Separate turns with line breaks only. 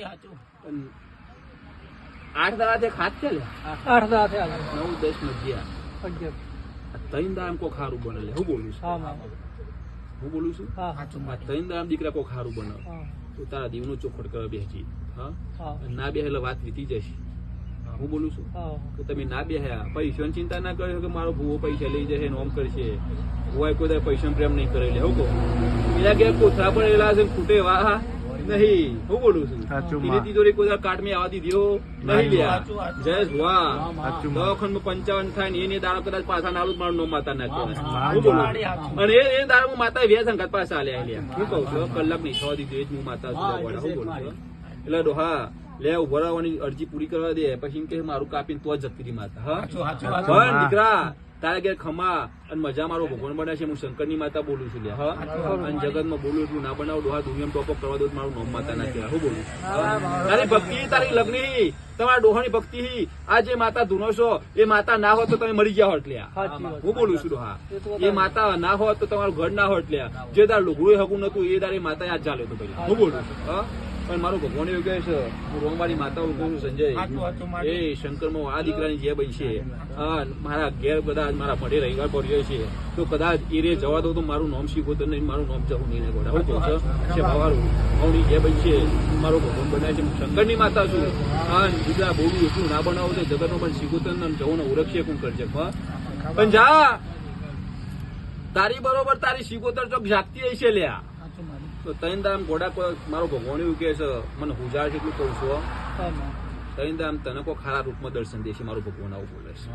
8 દાડા ખાત છે લે
8 દાડા
9 10 મધ્યા
11
ત્રણ દાડા કો ખારું બને લે હું બોલું છું હું બોલું છું ત્રણ દાડા દીકરા કો ખારું બને તો તારા દીવનો ચોખવટ કરવા બેસી હા ના બે એટલે વાત વીતી જશે હું બોલું છું કે તમે ના બેહ્યા પૈસાની ચિંતા ના કર્યો કે મારો ભૂવો પૈસા લઈ જશે નોમ કરશે હોય કોઈ પૈસા પ્રેમ નહીં કરેલી હું કહું એના ઘેર કોથળા પડેલા છે ખૂટે વાહ નહીં હું બોલું છું એની તિજોરી કોઈ કાટ મેં આવવા દીધો નહીં લ્યા જયેશ વાહ દવાખાનામાં 55 થાય ને એની દાડા કદાચ પાછા નાલું મારું નો માતા ના કહેવાય હું બોલું અને એ દાડા માતા બે સંગત પાછા આલ્યા લ્યા હું કહું છું કલાક નહીં થવા દીધું એ જ હું માતા છું હું બોલું છું એટલે ડોહા લે ઉભરાવાની અરજી પૂરી કરવા દે પછી કે મારું કાપીને તો જ જતી રહી માતા હા પણ દીકરા તારા ઘેર ખમા અને મજા મારો ભગવાન બને છે હું શંકરની માતા બોલું છું લે હા અને જગતમાં બોલું એટલું ના બનાવું ડોહા દુનિયામાં ટોપઅપ કરવા દો મારું નામ માતા ના કહેવાય હું બોલું તારી ભક્તિ તારી લગ્ની તમારા ડોહાની ભક્તિ આ જે માતા ધૂનો છો એ માતા ના હોત તો તમે મરી ગયા હોત લ્યા હું બોલું છું ડોહા એ માતા ના હોત તો તમારું ઘર ના હોત લ્યા જે તાર લુગડું હકું નતું એ તારી માતા યાદ ચાલે તો ભાઈ હું બોલું છું હા પણ મારું ભગવાન એવું કહે છે હું રોંગવાળી માતા કહું છું સંજય એ શંકરમાં આ દીકરાની જે બનશે હા મારા ઘેર બધા મારા ભડે રવિવાર પડ્યો છે તો કદાચ એ રે જવા દો તો મારું નામ શીખો તો નહીં મારું નામ જવું નહીં ગોડા હું કહું છે ભાવારું મારી જે બનશે મારો ભગવાન બનાવે છે હું શંકરની માતા છું હા દીકરા બહુ એટલું ના બનાવો તો જગતનો પણ શીખો તો જવું ઉરક્ષે કોણ કરજે પણ જા તારી બરોબર તારી શીખોતર ચોક જાગતી હશે લ્યા તો તૈન દામ ઘોડા મારો ભગવાન એવું કે છે મને હુજાર જેટલું કહું છું તૈન દામ તને કોઈ ખારા રૂપમાં દર્શન દેશે મારું ભગવાન આવું બોલે છે